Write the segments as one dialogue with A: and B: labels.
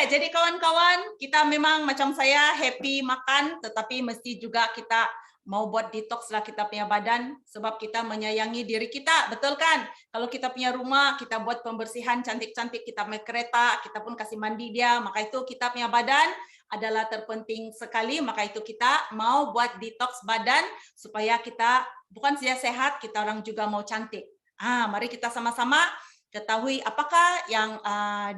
A: jadi kawan-kawan, kita memang macam saya happy makan, tetapi mesti juga kita mau buat detox lah kita punya badan, sebab kita menyayangi diri kita, betul kan? Kalau kita punya rumah, kita buat pembersihan cantik-cantik, kita naik kereta, kita pun kasih mandi dia, maka itu kita punya badan adalah terpenting sekali, maka itu kita mau buat detox badan supaya kita bukan saja sehat, kita orang juga mau cantik. Mari kita sama-sama ketahui apakah yang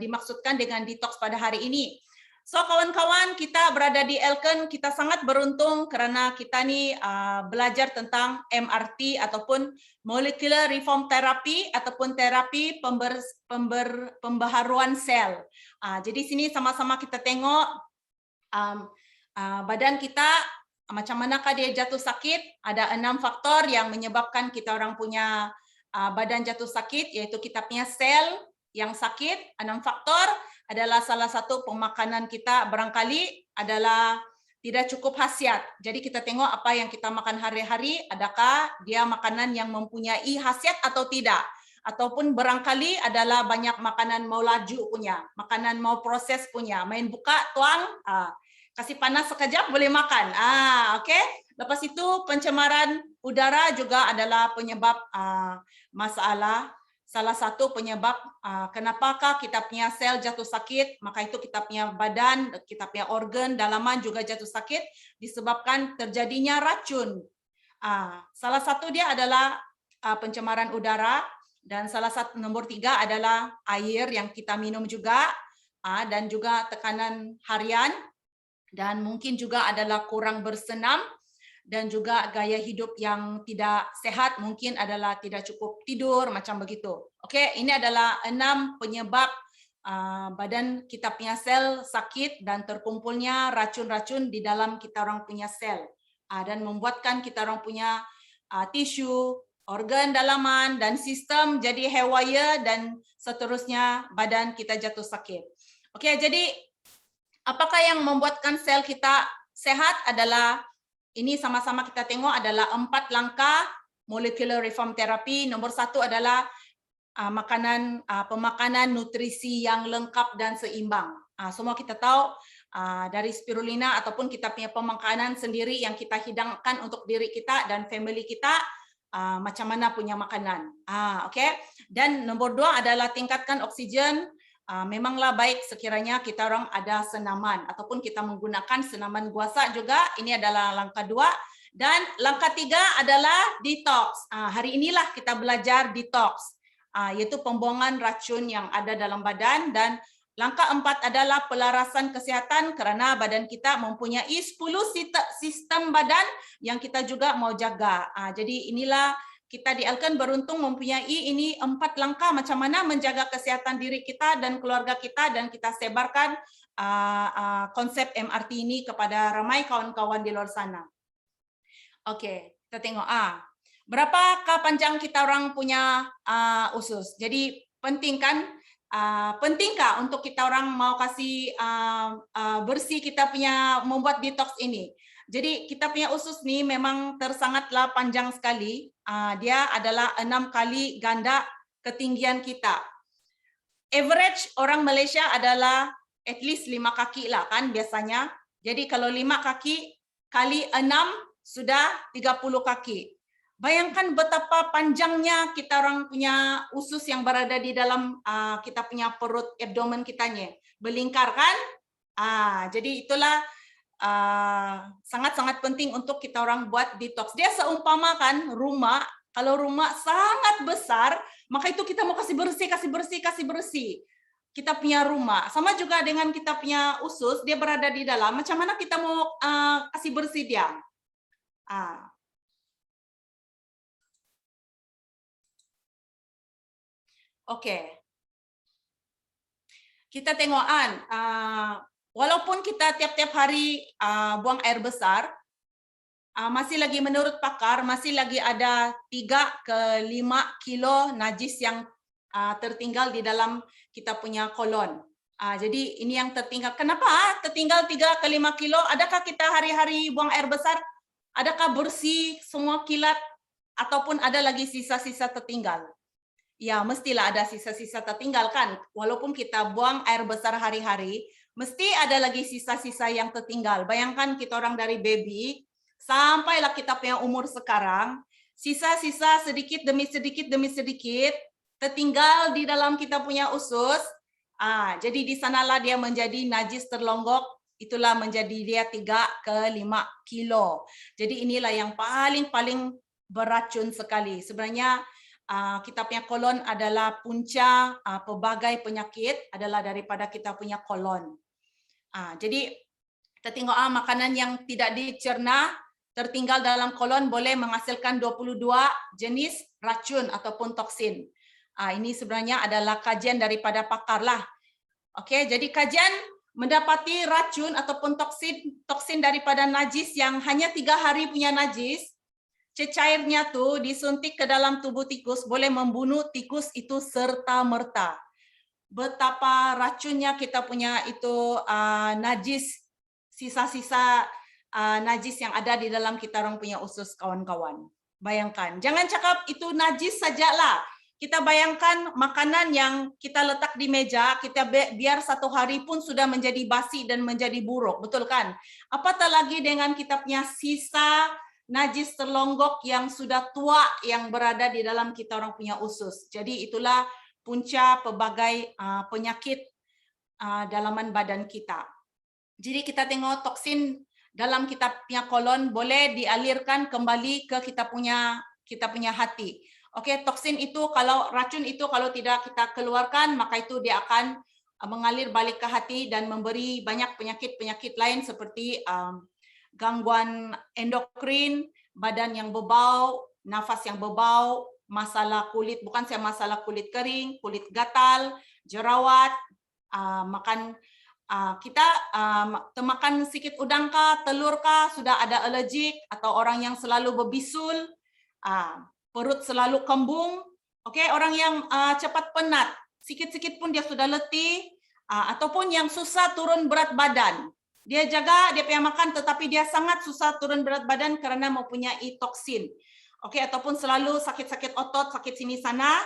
A: dimaksudkan dengan detox pada hari ini. So kawan-kawan, kita berada di Elken, kita sangat beruntung karena kita nih belajar tentang MRT ataupun Molecular Reform Therapy ataupun terapi pembaharuan sel. Jadi sini sama-sama kita tengok badan kita macam manakah dia jatuh sakit. Ada 6 faktor yang menyebabkan kita orang punya badan jatuh sakit, yaitu kita punya sel yang sakit. 6 faktor adalah salah satu pemakanan kita barangkali adalah tidak cukup khasiat. Jadi kita tengok apa yang kita makan hari-hari, adakah dia makanan yang mempunyai khasiat atau tidak. Ataupun barangkali adalah banyak makanan mau laju punya, makanan mau proses punya, main buka, tuang, kasih panas sekejap boleh makan. Okey. Lepas itu pencemaran udara juga adalah penyebab masalah. Salah satu penyebab kenapakah kita punya sel jatuh sakit, maka itu kita punya badan, kita punya organ, dalaman juga jatuh sakit disebabkan terjadinya racun. Salah satu dia adalah pencemaran udara, dan salah satu nomor 3 adalah air yang kita minum juga, dan juga tekanan harian, dan mungkin juga adalah kurang bersenam, dan juga gaya hidup yang tidak sehat, mungkin adalah tidak cukup tidur, macam begitu. Okey, ini adalah 6 penyebab badan kita punya sel sakit dan terkumpulnya racun-racun di dalam kita orang punya sel, dan membuatkan kita orang punya tisu, organ dalaman, dan sistem jadi haywire, dan seterusnya badan kita jatuh sakit. Okey, jadi apakah yang membuatkan sel kita sehat adalah ini sama-sama kita tengok adalah 4 langkah molecular reform therapy. Nomor 1 adalah pemakanan nutrisi yang lengkap dan seimbang. Semua kita tahu dari spirulina ataupun kita punya pemakanan sendiri yang kita hidangkan untuk diri kita dan family kita, macam mana punya makanan. Okey. Dan nomor 2 adalah tingkatkan oksigen. Memanglah baik sekiranya kita orang ada senaman ataupun kita menggunakan senaman guasa juga. Ini adalah langkah 2. Dan langkah 3 adalah detox. Hari inilah kita belajar detox, yaitu pembuangan racun yang ada dalam badan. Dan langkah 4 adalah pelarasan kesihatan kerana badan kita mempunyai 10 sistem badan yang kita juga mau jaga. Jadi inilah kita di Elken beruntung mempunyai ini 4 langkah macam mana menjaga kesihatan diri kita dan keluarga kita, dan kita sebarkan konsep MRT ini kepada ramai kawan-kawan di luar sana. Okey, kita tengok berapakah panjang kita orang punya usus. Jadi penting kan, pentingkah untuk kita orang mau kasih bersih kita punya membuat detox ini. Jadi kita punya usus ni memang tersangatlah panjang sekali. Dia adalah 6 kali ganda ketinggian kita. Average orang Malaysia adalah at least 5 kaki lah kan biasanya. Jadi kalau 5 kaki kali 6 sudah 30 kaki. Bayangkan betapa panjangnya kita orang punya usus yang berada di dalam kita punya perut abdomen kitanya. Berlingkar kan? Jadi itulah sangat-sangat penting untuk kita orang buat detox. Dia seumpama kan rumah, kalau rumah sangat besar, maka itu kita mau kasih bersih. Kita punya rumah. Sama juga dengan kita punya usus, dia berada di dalam, macam mana kita mau kasih bersih dia? Okey. Kita tengok walaupun kita tiap-tiap hari buang air besar, masih lagi menurut pakar, masih lagi ada 3 ke 5 kilo najis yang tertinggal di dalam kita punya kolon. Jadi ini yang tertinggal. Kenapa tertinggal 3 ke 5 kilo? Adakah kita hari-hari buang air besar? Adakah bersih semua kilat? Ataupun ada lagi sisa-sisa tertinggal? Ya, mestilah ada sisa-sisa tertinggal kan. Walaupun kita buang air besar hari-hari, mesti ada lagi sisa-sisa yang tertinggal. Bayangkan kita orang dari baby, sampailah kita punya umur sekarang, sisa-sisa sedikit demi sedikit demi sedikit, tertinggal di dalam kita punya usus. Jadi di sanalah dia menjadi najis terlonggok, itulah menjadi dia 3 ke 5 kilo. Jadi inilah yang paling beracun sekali. Sebenarnya kita punya kolon adalah punca pelbagai penyakit adalah daripada kita punya kolon. Jadi kita tengok makanan yang tidak dicerna tertinggal dalam kolon boleh menghasilkan 22 jenis racun ataupun toksin. Ini sebenarnya adalah kajian daripada pakar lah. Okey, jadi kajian mendapati racun ataupun toksin daripada najis yang hanya 3 hari punya najis, cecairnya tu disuntik ke dalam tubuh tikus boleh membunuh tikus itu serta-merta. Betapa racunnya kita punya itu najis, sisa-sisa najis yang ada di dalam kita orang punya usus, kawan-kawan. Bayangkan, jangan cakap itu najis sajalah. Kita bayangkan makanan yang kita letak di meja, kita biar 1 hari pun sudah menjadi basi dan menjadi buruk, betul kan? Apatah lagi dengan kita punya sisa najis terlonggok yang sudah tua yang berada di dalam kita orang punya usus. Jadi itulah punca pelbagai penyakit dalaman badan kita. Jadi kita tengok toksin dalam kita punya kolon boleh dialirkan kembali ke kita punya hati. Okey, toksin itu kalau racun itu kalau tidak kita keluarkan maka itu dia akan mengalir balik ke hati dan memberi banyak penyakit-penyakit lain seperti gangguan endokrin, badan yang berbau, nafas yang berbau, masalah kulit, bukan saya masalah kulit kering, kulit gatal, jerawat, kita termakan sikit udang kah, telur kah, sudah ada alergik atau orang yang selalu berbisul, perut selalu kembung, okey, orang yang cepat penat, sikit-sikit pun dia sudah letih, ataupun yang susah turun berat badan. Dia jaga dia punya makan tetapi dia sangat susah turun berat badan kerana mempunyai toksin. Okey, ataupun selalu sakit-sakit otot, sakit sini sana.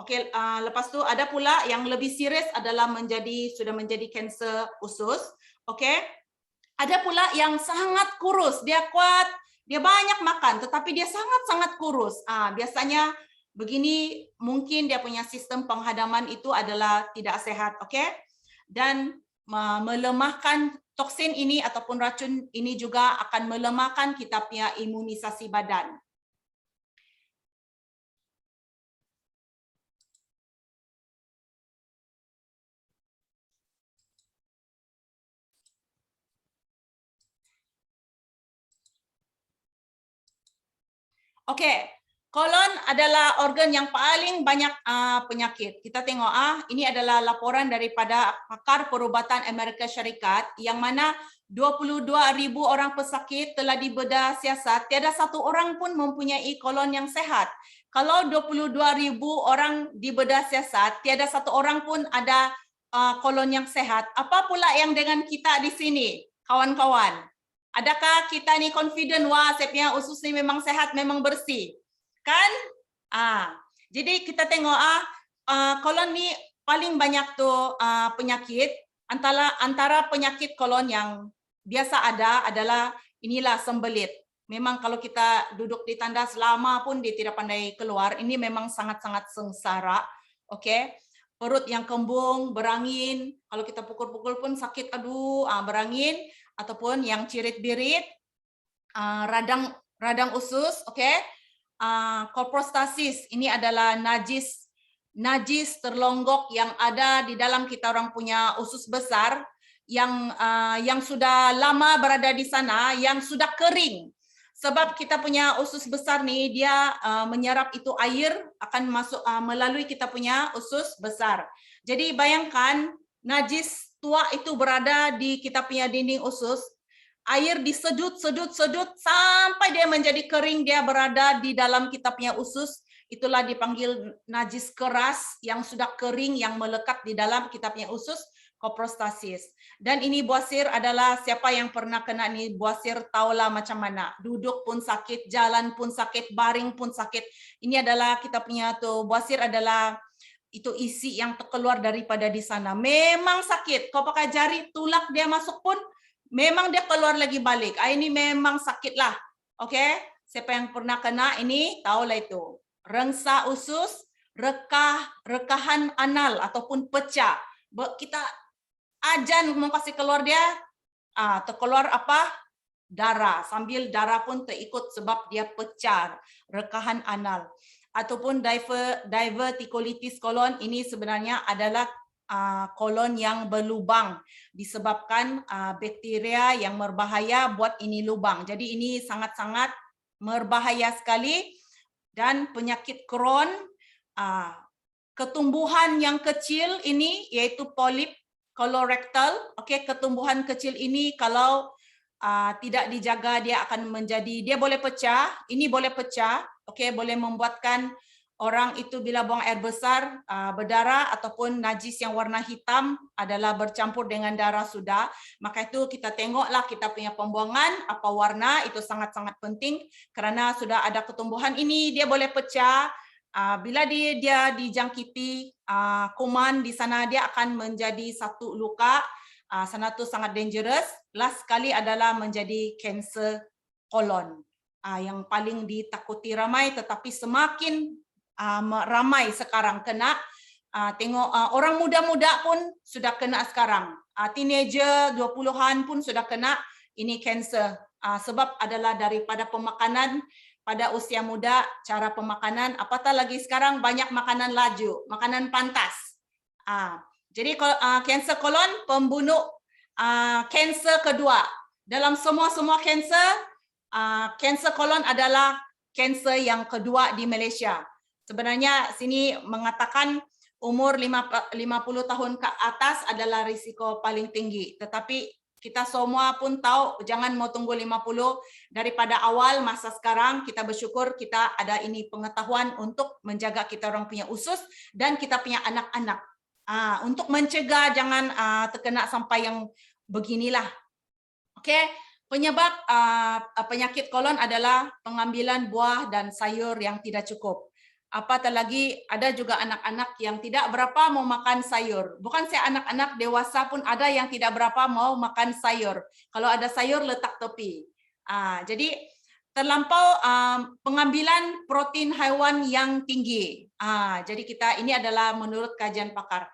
A: Okey, lepas tu ada pula yang lebih serius adalah sudah menjadi kanser usus. Okey. Ada pula yang sangat kurus, dia kuat, dia banyak makan tetapi dia sangat-sangat kurus. Biasanya begini mungkin dia punya sistem penghadaman itu adalah tidak sehat, okey? Dan melemahkan toksin ini ataupun racun ini juga akan melemahkan kita punya imunisasi badan. Okey, kolon adalah organ yang paling banyak penyakit. Kita tengok ini adalah laporan daripada pakar perubatan Amerika Syarikat yang mana 22,000 orang pesakit telah dibedah siasat, tiada satu orang pun mempunyai kolon yang sehat. Kalau 22,000 orang dibedah siasat, tiada satu orang pun ada kolon yang sehat. Apa pula yang dengan kita di sini, kawan-kawan? Adakah kita ni confident, wah saya punya usus ni memang sehat, memang bersih? Kan? Jadi kita tengok kolon ni paling banyak tu penyakit. Antara penyakit kolon yang biasa ada adalah inilah sembelit. Memang kalau kita duduk di tandas lama pun dia tidak pandai keluar. Ini memang sangat-sangat sengsara. Okey. Perut yang kembung, berangin. Kalau kita pukul-pukul pun sakit, aduh, berangin. Ataupun yang cirit-birit, radang usus, okey. Kolprostasis, ini adalah najis terlonggok yang ada di dalam kita orang punya usus besar yang sudah lama berada di sana, yang sudah kering. Sebab kita punya usus besar ni dia menyerap itu air akan masuk melalui kita punya usus besar. Jadi bayangkan najis tua itu berada di kita punya dinding usus, air disedut sampai dia menjadi kering, dia berada di dalam kita punya usus, itulah dipanggil najis keras yang sudah kering yang melekat di dalam kita punya usus, kolprostasis. Dan ini buasir adalah siapa yang pernah kena ni buasir tahulah macam mana. Duduk pun sakit, jalan pun sakit, baring pun sakit. Ini adalah kita punya tu buasir adalah itu isi yang terkeluar daripada di sana. Memang sakit. Kau pakai jari, tulak dia masuk pun, memang dia keluar lagi balik. Ini memang sakit lah. Oke? Siapa yang pernah kena ini, tahulah itu. Rengsa usus, rekahan anal ataupun pecah. Kita ajan mau kasih keluar dia, terkeluar apa? Darah. Sambil darah pun terikut sebab dia pecah. Rekahan anal. Ataupun diverticulitis kolon, ini sebenarnya adalah kolon yang berlubang disebabkan bakteria yang berbahaya buat ini lubang. Jadi ini sangat-sangat berbahaya sekali. Dan penyakit Crohn, ketumbuhan yang kecil ini yaitu polip colorectal. Okey, ketumbuhan kecil ini kalau tidak dijaga dia akan menjadi, dia boleh pecah, ini boleh pecah, okey, boleh membuatkan orang itu bila buang air besar berdarah ataupun najis yang warna hitam adalah bercampur dengan darah sudah. Maka itu kita tengoklah kita punya pembuangan apa warna, itu sangat-sangat penting kerana sudah ada ketumbuhan ini dia boleh pecah. Bila dia dijangkiti kuman di sana dia akan menjadi satu luka. Sana tu sangat dangerous. Last sekali adalah menjadi kanser kolon. Yang paling ditakuti ramai tetapi semakin ramai sekarang kena. Tengok orang muda-muda pun sudah kena sekarang. Teenager 20-an pun sudah kena ini kanser. Sebab adalah daripada pemakanan pada usia muda, cara pemakanan, apatah lagi sekarang banyak makanan laju, makanan pantas. Jadi kanser kolon pembunuh kanser kedua. Dalam semua kanser, kanser kolon adalah kanser yang kedua di Malaysia. Sebenarnya sini mengatakan umur 50 tahun ke atas adalah risiko paling tinggi. Tetapi kita semua pun tahu jangan mau tunggu 50 daripada awal masa sekarang. Kita bersyukur kita ada ini pengetahuan untuk menjaga kita orang punya usus dan kita punya anak-anak. Untuk mencegah jangan terkena sampai yang beginilah. Okey, penyebab penyakit kolon adalah pengambilan buah dan sayur yang tidak cukup. Apatah lagi ada juga anak-anak yang tidak berapa mau makan sayur. Bukan saya anak-anak, dewasa pun ada yang tidak berapa mau makan sayur. Kalau ada sayur letak tepi. Jadi terlampau pengambilan protein haiwan yang tinggi. Jadi kita ini adalah menurut kajian pakar.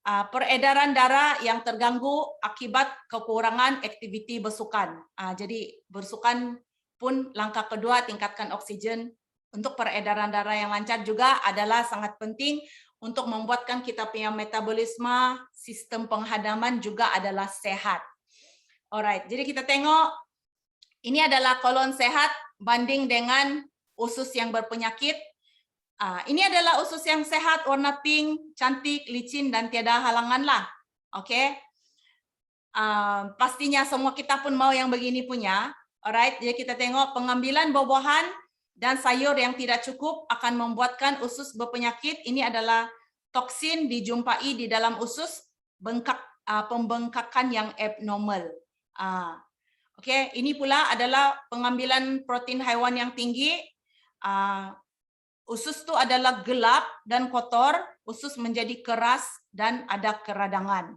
A: Peredaran darah yang terganggu akibat kekurangan aktiviti bersukan. Jadi bersukan pun langkah kedua tingkatkan oksigen untuk peredaran darah yang lancar juga adalah sangat penting untuk membuatkan kita punya metabolisme, sistem penghadaman juga adalah sehat. Alright, jadi kita tengok ini adalah kolon sehat banding dengan usus yang berpenyakit. Ini adalah usus yang sehat, warna pink, cantik, licin dan tiada halangan lah. Okey. Pastinya semua kita pun mau yang begini punya. Alright, jadi kita tengok pengambilan buah-buahan dan sayur yang tidak cukup akan membuatkan usus berpenyakit. Ini adalah toksin dijumpai di dalam usus, pembengkakan yang abnormal. Okey, ini pula adalah pengambilan protein haiwan yang tinggi. Usus itu adalah gelap dan kotor, usus menjadi keras dan ada keradangan.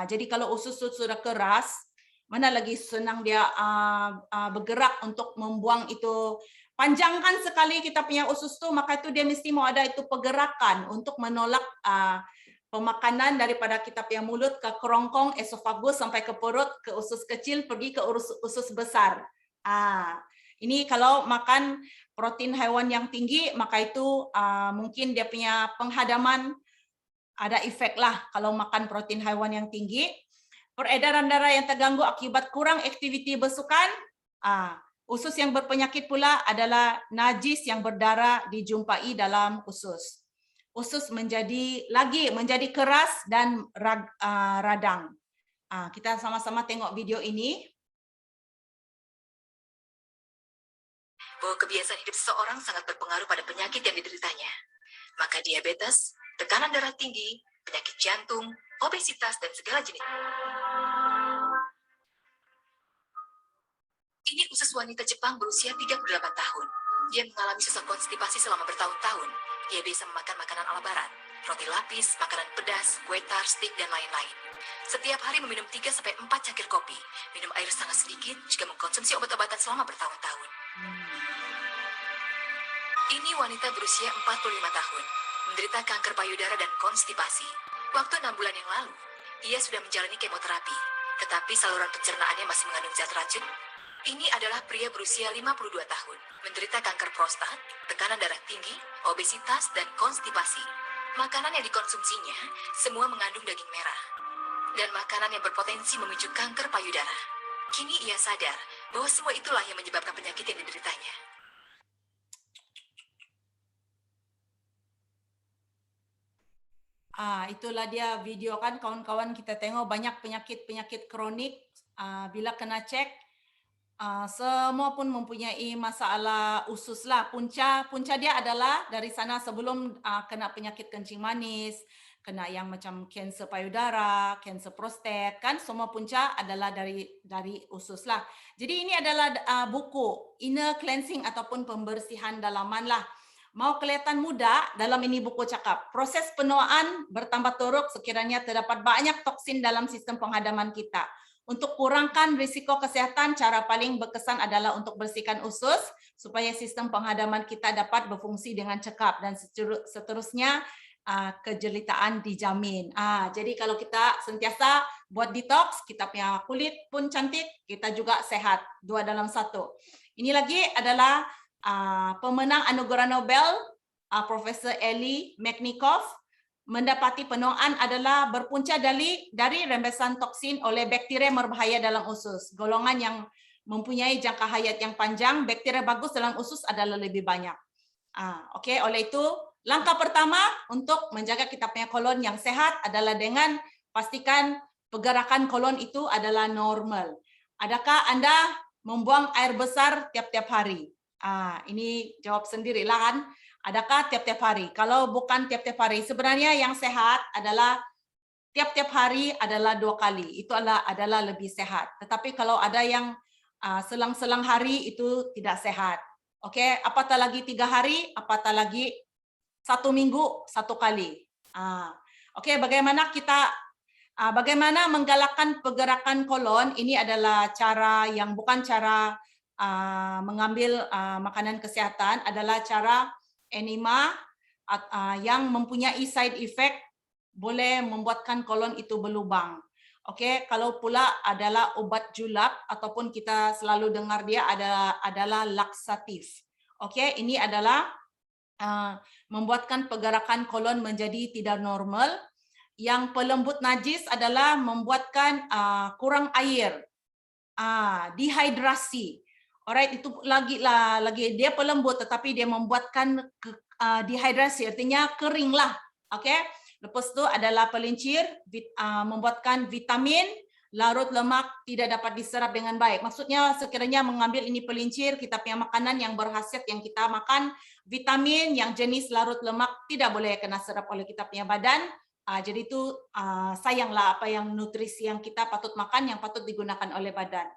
A: Jadi kalau usus itu sudah keras, mana lagi senang dia bergerak untuk membuang itu. Panjangkan sekali kita punya usus itu, maka itu dia mesti mau ada itu pergerakan untuk menolak pemakanan daripada kita punya mulut ke kerongkong, esofagus sampai ke perut, ke usus kecil, pergi ke usus besar. Ini kalau makan protein haiwan yang tinggi, maka itu mungkin dia punya penghadaman ada efek lah kalau makan protein haiwan yang tinggi. Peredaran darah yang terganggu akibat kurang aktiviti bersukan. Usus yang berpenyakit pula adalah najis yang berdarah dijumpai dalam usus. Usus menjadi keras dan radang. Kita sama-sama tengok video ini.
B: Bahwa kebiasaan hidup seseorang sangat berpengaruh pada penyakit yang dideritanya. Maka diabetes, tekanan darah tinggi, penyakit jantung, obesitas, dan segala jenis. Ini usus wanita Jepang berusia 38 tahun. Dia mengalami sesak konstipasi selama bertahun-tahun. Dia biasa memakan makanan ala barat. roti lapis, makanan pedas, kue tar, stik, dan lain-lain. Setiap hari meminum 3-4 cangkir kopi. Minum air sangat sedikit jika mengkonsumsi obat-obatan selama bertahun-tahun. Ini wanita berusia 45 tahun, menderita kanker payudara dan konstipasi. Waktu 6 bulan yang lalu, ia sudah menjalani kemoterapi, tetapi saluran pencernaannya masih mengandung zat racun. Ini adalah pria berusia 52 tahun, menderita kanker prostat, tekanan darah tinggi, obesitas, dan konstipasi. Makanan yang dikonsumsinya semua mengandung daging merah, dan makanan yang berpotensi memicu kanker payudara. Kini ia sadar bahwa semua itulah yang menyebabkan penyakit yang dideritanya.
A: Itulah dia video kan kawan-kawan, kita tengok banyak penyakit-penyakit kronik bila kena cek semua pun mempunyai masalah usus lah. Punca dia adalah dari sana sebelum kena penyakit kencing manis, kena yang macam kanser payudara, kanser prostat kan, semua punca adalah dari usus lah. Jadi ini adalah buku inner cleansing ataupun pembersihan dalaman lah. Mau kelihatan muda, dalam ini buku cakap, proses penuaan bertambah teruk sekiranya terdapat banyak toksin dalam sistem penghadaman kita. Untuk kurangkan risiko kesehatan, cara paling berkesan adalah untuk bersihkan usus supaya sistem penghadaman kita dapat berfungsi dengan cekap, dan seterusnya kejelitaan dijamin. Jadi kalau kita sentiasa buat detox, kita punya kulit pun cantik, kita juga sehat, 2 dalam 1. Ini lagi adalah pemenang anugerah Nobel, Profesor Elie Mechnikov, mendapati penuaan adalah berpunca dari rembesan toksin oleh bakteria berbahaya dalam usus. Golongan yang mempunyai jangka hayat yang panjang, bakteria bagus dalam usus adalah lebih banyak. Okey, oleh itu langkah pertama untuk menjaga kita punya kolon yang sehat adalah dengan pastikan pergerakan kolon itu adalah normal. Adakah Anda membuang air besar tiap-tiap hari? Ini jawab sendirilah kan. Adakah tiap-tiap hari? Kalau bukan tiap-tiap hari, sebenarnya yang sehat adalah tiap-tiap hari adalah 2 kali. Itu adalah lebih sehat. Tetapi kalau ada yang selang-selang hari itu tidak sehat. Okey, apatah lagi 3 hari, apatah lagi 1 minggu 1 kali. Okey, bagaimana menggalakkan pergerakan kolon? Ini adalah cara yang bukan cara mengambil makanan kesihatan, adalah cara enema yang mempunyai side effect, boleh membuatkan kolon itu berlubang. Okey, kalau pula adalah obat julap ataupun kita selalu dengar dia adalah laksatif. Okey, ini adalah membuatkan pergerakan kolon menjadi tidak normal. Yang pelembut najis adalah membuatkan kurang air, dehidrasi. Alright, itu lagi dia pelembut tetapi dia membuatkan dehidrasi, artinya kering lah. Okey. Lepas tu adalah pelincir, membuatkan vitamin larut lemak tidak dapat diserap dengan baik. Maksudnya sekiranya mengambil ini pelincir, kita punya makanan yang berkhasiat yang kita makan, vitamin yang jenis larut lemak tidak boleh kena serap oleh kita punya badan. Jadi itu sayanglah apa yang nutrisi yang kita patut makan, yang patut digunakan oleh badan.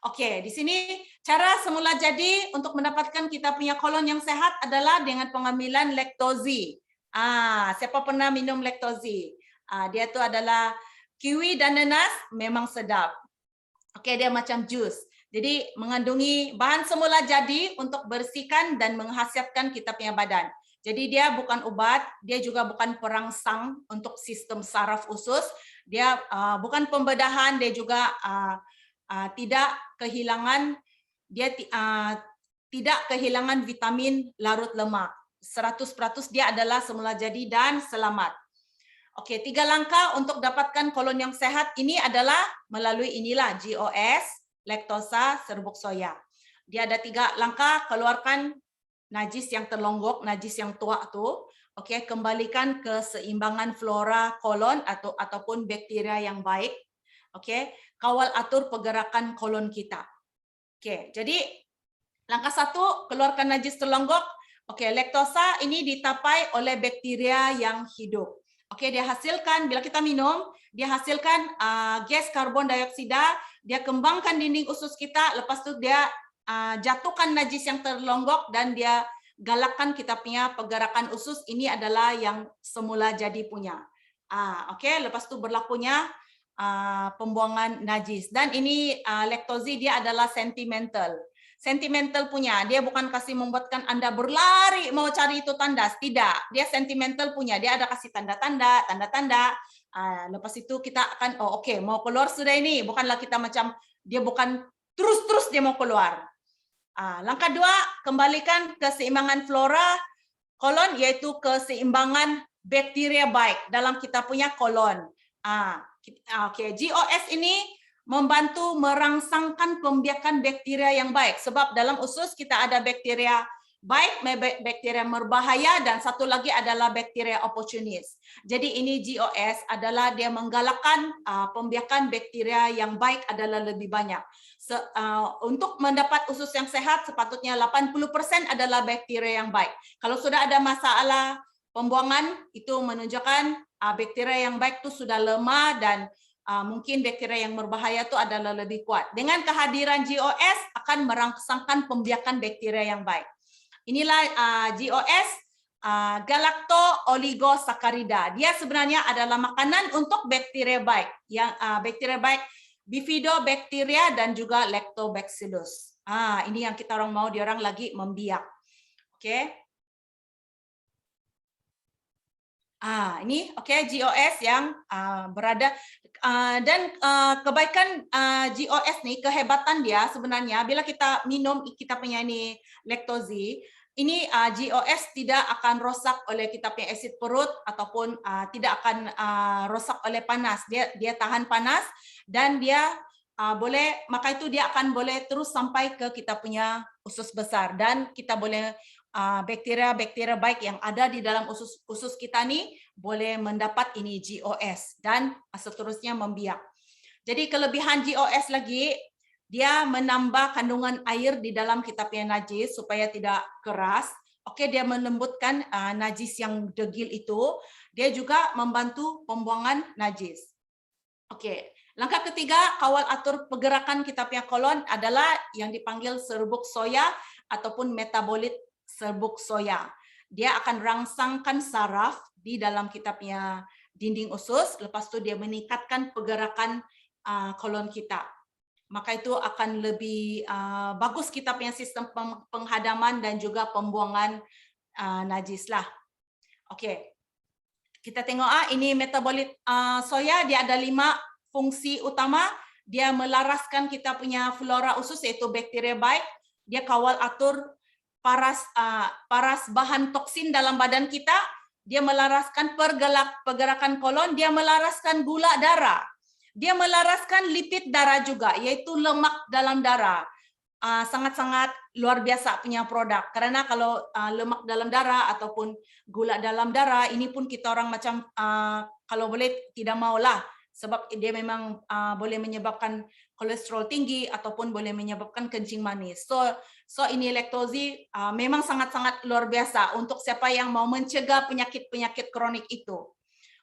A: Okey, di sini cara semula jadi untuk mendapatkan kita punya kolon yang sehat adalah dengan pengambilan laktozi. Siapa pernah minum laktozi? Dia tu adalah kiwi dan nanas, memang sedap. Okey, dia macam jus. Jadi mengandungi bahan semula jadi untuk bersihkan dan menghasiatkan kita punya badan. Jadi dia bukan ubat, dia juga bukan perangsang untuk sistem saraf usus. Dia bukan pembedahan, dia juga tidak kehilangan vitamin larut lemak. 100% dia adalah semula jadi dan selamat. Okey, 3 langkah untuk dapatkan kolon yang sehat ini adalah melalui inilah GOS, laktosa, serbuk soya. Dia ada 3 langkah, keluarkan najis yang terlonggok, najis yang tua tu. Okey, kembalikan keseimbangan flora kolon ataupun bakteria yang baik. Okey, kawal atur pergerakan kolon kita. Okey, jadi langkah 1, keluarkan najis terlonggok. Okey, laktosa ini ditapai oleh bakteria yang hidup. Okey, dia hasilkan, bila kita minum, dia hasilkan gas karbon dioksida, dia kembangkan dinding usus kita, lepas tu dia jatuhkan najis yang terlonggok dan dia galakkan kita punya pergerakan usus. Ini adalah yang semula jadi punya. Okey, lepas tu berlakunya pembuangan najis. Dan ini laktozi dia adalah sentimental. Sentimental punya, dia bukan kasih membuatkan Anda berlari mau cari itu tandas, tidak. Dia sentimental punya, dia ada kasih tanda-tanda, tanda-tanda. Lepas itu kita akan, oh okey, mau keluar sudah ini. Bukanlah kita macam, dia bukan terus-terus dia mau keluar. Langkah 2, kembalikan keseimbangan flora kolon, yaitu keseimbangan bakteria baik dalam kita punya kolon. Okay. GOS ini membantu merangsangkan pembiakan bakteria yang baik, sebab dalam usus kita ada bakteria baik, bakteria berbahaya, dan satu lagi adalah bakteria opportunis. Jadi ini GOS adalah dia menggalakkan pembiakan bakteria yang baik adalah lebih banyak. Untuk mendapat usus yang sehat, sepatutnya 80% adalah bakteria yang baik. Kalau sudah ada masalah pembuangan, itu menunjukkan bakteria yang baik itu sudah lemah, dan mungkin bakteria yang berbahaya itu adalah lebih kuat. Dengan kehadiran GOS akan merangsangkan pembiakan bakteria yang baik. Inilah GOS, galacto-oligosaccharida. Dia sebenarnya adalah makanan untuk bakteria baik. Yang bakteria baik Bifidobacteria dan juga Lactobacillus. Ini yang kita orang mau, dia orang lagi membiak. Oke. Ini GOS yang berada, dan kebaikan GOS nih, kehebatan dia sebenarnya bila kita minum kita punya ini laktozi, ini GOS tidak akan rosak oleh kita punya asid perut ataupun tidak akan rosak oleh panas. Dia tahan panas, dan dia boleh, maka itu dia akan boleh terus sampai ke kita punya usus besar, dan kita boleh bakteria baik yang ada di dalam usus kita nih boleh mendapat ini GOS, dan seterusnya membiak. Jadi kelebihan GOS lagi, dia menambah kandungan air di dalam kita punya najis supaya tidak keras. Oke, dia melembutkan najis yang degil itu. Dia juga membantu pembuangan najis. Oke, langkah ketiga, kawal atur pergerakan kita punya kolon adalah yang dipanggil serbuk soya ataupun metabolit serbuk soya. Dia akan rangsangkan saraf di dalam kita punya dinding usus, lepas itu dia meningkatkan pergerakan kolon kita. Maka itu akan lebih bagus kita punya sistem penghadaman dan juga pembuangan najis lah. Oke, kita tengok ini metabolit soya, dia ada 5 fungsi utama. Dia melaraskan kita punya flora usus, yaitu bakteria baik. Dia kawal atur paras bahan toksin dalam badan kita. Dia melaraskan pergerakan kolon. Dia melaraskan gula darah. Dia melaraskan lipid darah juga, yaitu lemak dalam darah. Sangat-sangat luar biasa punya produk. Karena kalau lemak dalam darah ataupun gula dalam darah, ini pun kita orang macam kalau boleh tidak maulah, sebab dia memang boleh menyebabkan kolesterol tinggi ataupun boleh menyebabkan kencing manis. So ini laktozi memang sangat-sangat luar biasa untuk siapa yang mau mencegah penyakit-penyakit kronik itu.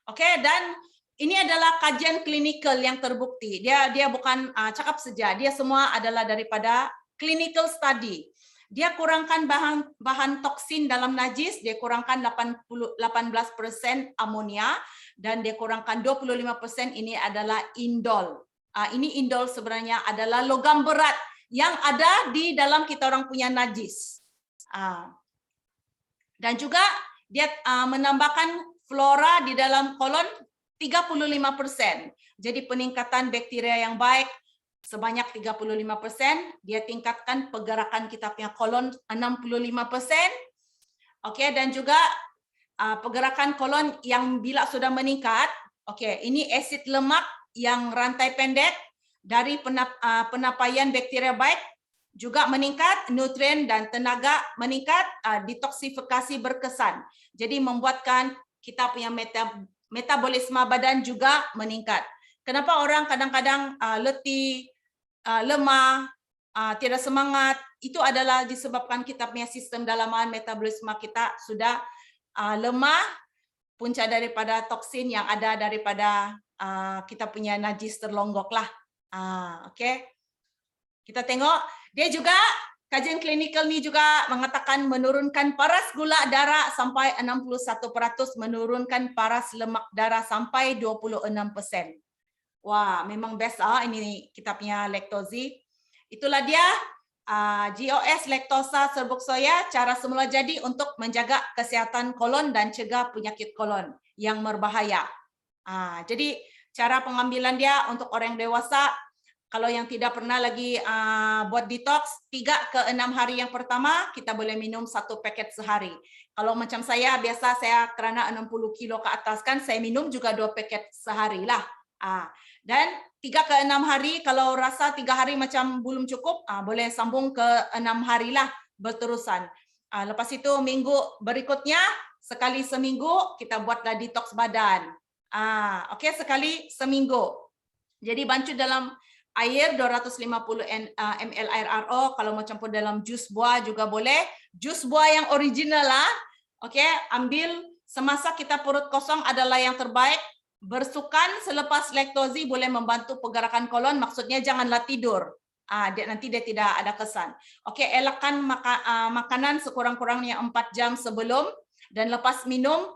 A: Oke, dan ini adalah kajian klinikal yang terbukti. Dia bukan cakap saja, dia semua adalah daripada clinical study. Dia kurangkan bahan toksin dalam najis, dia kurangkan 18% amonia, dan dia kurangkan 25% ini adalah indol. Ini indol sebenarnya adalah logam berat yang ada di dalam kita orang punya najis. Dan juga dia menambahkan flora di dalam kolon 35%. Jadi peningkatan bakteria yang baik sebanyak 35%, dia tingkatkan pergerakan kita punya kolon 65%. Oke, dan juga pergerakan kolon yang bila sudah meningkat, oke, ini asid lemak yang rantai pendek dari penapaian bakteria baik juga meningkat, nutrien dan tenaga meningkat, detoksifikasi berkesan. Jadi membuatkan kita punya metabolisme badan juga meningkat. Kenapa orang kadang-kadang letih, lemah, tidak semangat? Itu adalah disebabkan kita punya sistem dalaman metabolisme kita sudah lemah, punca daripada toksin yang ada daripada kita punya najis terlonggok lah. Oke. Kita tengok, dia juga kajian klinikal ini juga mengatakan menurunkan paras gula darah sampai 61%, menurunkan paras lemak darah sampai 26%. Wah, memang best ini kita punya laktozi. Itulah dia GOS laktosa serbuk soya, cara semula jadi untuk menjaga kesehatan kolon dan cegah penyakit kolon yang berbahaya. Jadi cara pengambilan dia untuk orang dewasa, kalau yang tidak pernah lagi buat detox, 3 ke 6 hari yang pertama kita boleh minum 1 paket sehari. Kalau macam saya, biasa saya kerana 60 kilo ke atas kan, saya minum juga 2 paket sehari lah. Dan 3 ke 6 hari, kalau rasa 3 hari macam belum cukup, boleh sambung ke 6 hari lah berterusan. Lepas itu minggu berikutnya, sekali seminggu kita buatlah detox badan. Okey, sekali seminggu. Jadi bancu dalam air 250 ml air RO, kalau mau campur dalam jus buah juga boleh. Jus buah yang original lah. Okey, ambil semasa kita perut kosong adalah yang terbaik. Bersukan selepas laktozi boleh membantu pergerakan kolon, maksudnya janganlah tidur. Nanti dia tidak ada kesan. Okey, elakkan makanan sekurang-kurangnya 4 jam sebelum dan lepas minum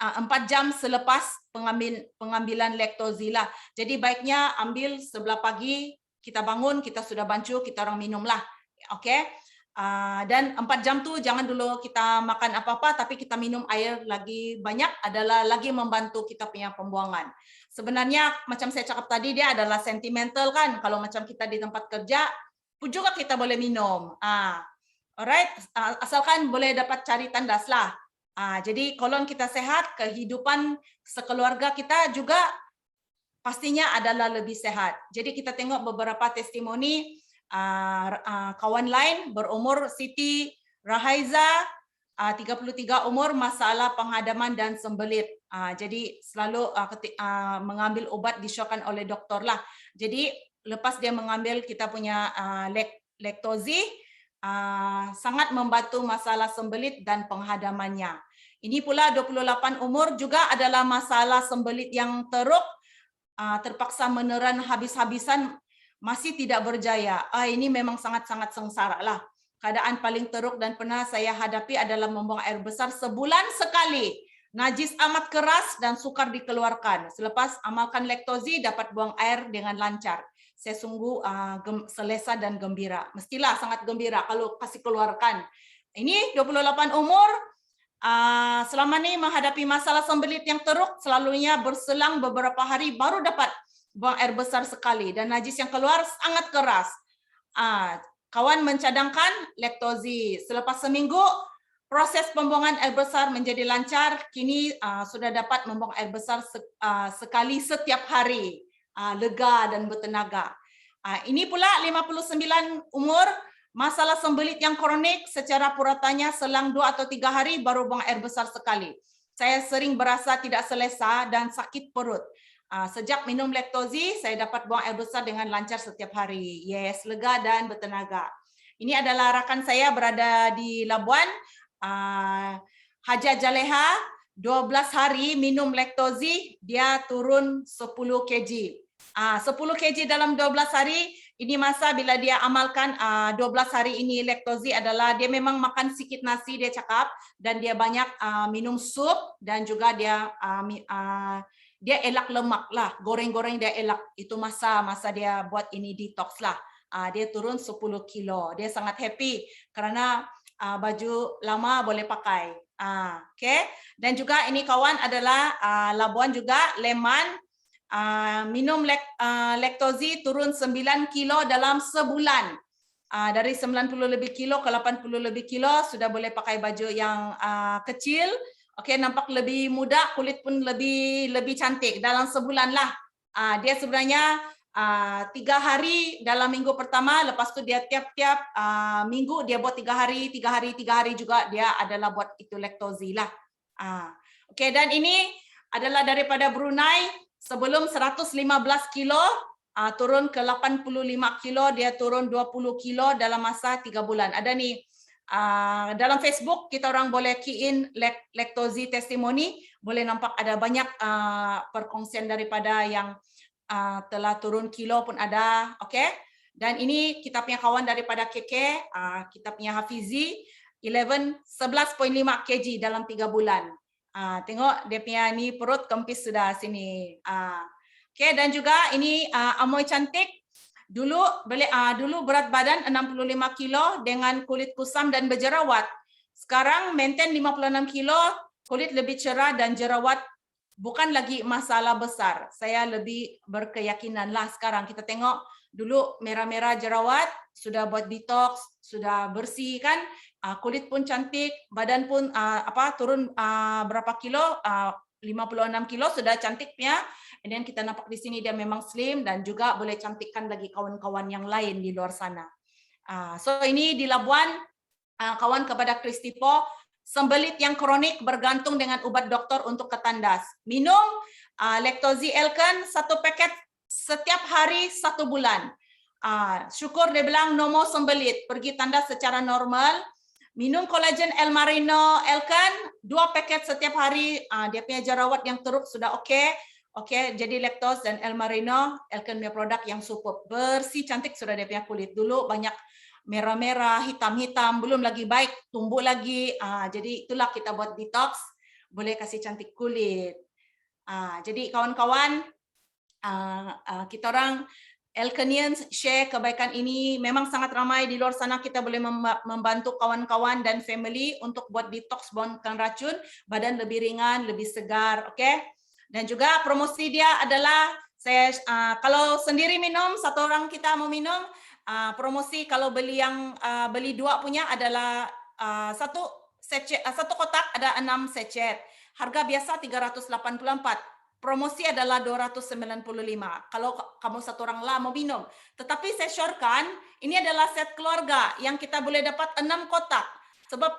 A: 4 jam selepas pengambilan laktozi lah. Jadi baiknya ambil sebelah pagi, kita bangun, kita sudah bancu, kita orang minum lah. Okey. Dan 4 jam tu jangan dulu kita makan apa-apa, tapi kita minum air lagi banyak adalah lagi membantu kita punya pembuangan. Sebenarnya macam saya cakap tadi, dia adalah sentimental kan. Kalau macam kita di tempat kerja, pun juga kita boleh minum. Alright, asalkan boleh dapat cari tandas lah. Jadi kolon kita sehat, kehidupan sekeluarga kita juga pastinya adalah lebih sehat. Jadi kita tengok beberapa testimoni kawan lain berumur Siti Rahaiza, 33 umur, masalah penghadaman dan sembelit. Jadi selalu mengambil obat disyorkan oleh doktor lah. Jadi lepas dia mengambil kita punya laktozi, sangat membantu masalah sembelit dan penghadamannya. Ini pula 28 umur juga adalah masalah sembelit yang teruk, terpaksa meneran habis-habisan, masih tidak berjaya. Ini memang sangat-sangat sengsara lah. Keadaan paling teruk dan pernah saya hadapi adalah membuang air besar sebulan sekali. Najis amat keras dan sukar dikeluarkan. Selepas amalkan laktozi, dapat buang air dengan lancar. Saya sungguh selesa dan gembira. Mestilah sangat gembira kalau kasih keluarkan. Ini 28 umur, selama ini menghadapi masalah sembelit yang teruk, selalunya berselang beberapa hari baru dapat buang air besar sekali dan najis yang keluar sangat keras. Kawan mencadangkan laktozi. Selepas seminggu, proses pembuangan air besar menjadi lancar. Kini sudah dapat membuang air besar sekali setiap hari. Lega dan bertenaga. Ini pula 59 umur, masalah sembelit yang kronik, secara puratanya selang 2 atau 3 hari baru buang air besar sekali. Saya sering berasa tidak selesa dan sakit perut. Sejak minum laktozi, saya dapat buang air besar dengan lancar setiap hari. Yes, lega dan bertenaga. Ini adalah rakan saya berada di Labuan, Haja Jaleha, 12 hari minum laktozi, dia turun 10 kg. 10 kg dalam 12 hari, ini masa bila dia amalkan 12 hari ini laktozi adalah dia memang makan sikit nasi, dia cakap, dan dia banyak minum sup dan juga dia elak lemak lah, goreng-goreng dia elak. Itu masa dia buat ini detox lah. Dia turun 10 kilo. Dia sangat happy kerana baju lama boleh pakai. Okay. Dan juga ini kawan adalah Labuan juga, Leman, minum laktozi turun 9 kilo dalam sebulan. Dari 90 lebih kilo ke 80 lebih kilo, sudah boleh pakai baju yang kecil. Okey, nampak lebih muda, kulit pun lebih cantik dalam sebulan lah. Dia sebenarnya 3 hari dalam minggu pertama, lepas tu dia tiap-tiap minggu dia buat 3 hari juga dia adalah buat itu laktozi lah. Okey, dan ini adalah daripada Brunei, sebelum 115 kilo turun ke 85 kilo, dia turun 20 kilo dalam masa 3 bulan. Ada nih dalam Facebook kita orang boleh key in laktozi testimoni, boleh nampak ada banyak perkongsian daripada yang telah turun kilo pun ada. Okey, Dan ini kita punya kawan daripada KK, kita punya Hafizi, 11.5 kg dalam 3 bulan. Tengok dia punya ni perut kempis sudah sini. Okay, dan juga ini Amoy cantik. Dulu berat badan 65 kilo dengan kulit kusam dan berjerawat. Sekarang maintain 56 kilo, kulit lebih cerah dan jerawat bukan lagi masalah besar. Saya lebih berkeyakinan lah sekarang. Kita tengok dulu merah-merah jerawat, sudah buat detox, sudah bersih kan, kulit pun cantik, badan pun turun berapa kilo, 56 kilo sudah cantiknya. And then kita nampak di sini dia memang slim dan juga boleh cantikkan lagi kawan-kawan yang lain di luar sana. So ini di Labuan, kawan kepada Kristipo, sembelit yang kronik bergantung dengan ubat dokter untuk ketandas. Minum Lactose Elkan 1 paket setiap hari 1 bulan. Syukur dia bilang no more sembelit, pergi tandas secara normal. Minum kolagen El Marino Elkan 2 paket setiap hari. Dia punya jerawat yang teruk sudah okey. Okey, jadi lactose dan El Marino Elkan punya produk yang superb. Bersih cantik sudah dia punya kulit. Dulu banyak merah-merah, hitam-hitam, belum lagi baik, tumbuh lagi. Jadi itulah kita buat detox, boleh kasih cantik kulit. Jadi kawan-kawan, kita orang Elkanians share kebaikan ini. Memang sangat ramai di luar sana, kita boleh membantu kawan-kawan dan family untuk buat detox, buangkan racun, badan lebih ringan, lebih segar, okay? Dan juga promosi dia adalah, saya kalau sendiri minum, 1 orang kita mau minum, promosi kalau beli 2 punya adalah 1 kotak ada 6 sachet. Harga biasa 384. Promosi adalah 295 kalau kamu 1 orang lah mau minum. Tetapi saya syorkan ini adalah set keluarga yang kita boleh dapat 6 kotak. Sebab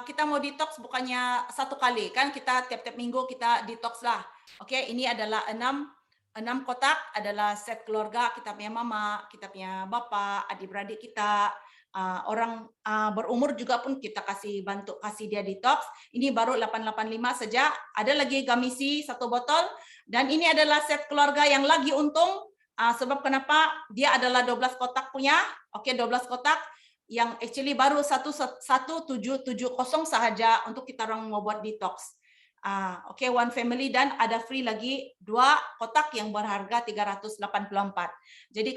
A: kita mau detox bukannya 1 kali kan, kita tiap-tiap minggu kita detox lah. Okey, ini adalah 6 kotak adalah set keluarga, kita punya mama, kita punya bapa, adik-beradik kita, orang berumur juga pun kita kasih dia detox. Ini baru 885 saja. Ada lagi Gamisi 1 botol dan ini adalah set keluarga yang lagi untung, sebab kenapa dia adalah 12 kotak punya. Okey, 12 kotak yang actually baru 1770 sahaja untuk kita orang mau buat detox. Okey, 1 family dan ada free lagi 2 kotak yang berharga 384. Jadi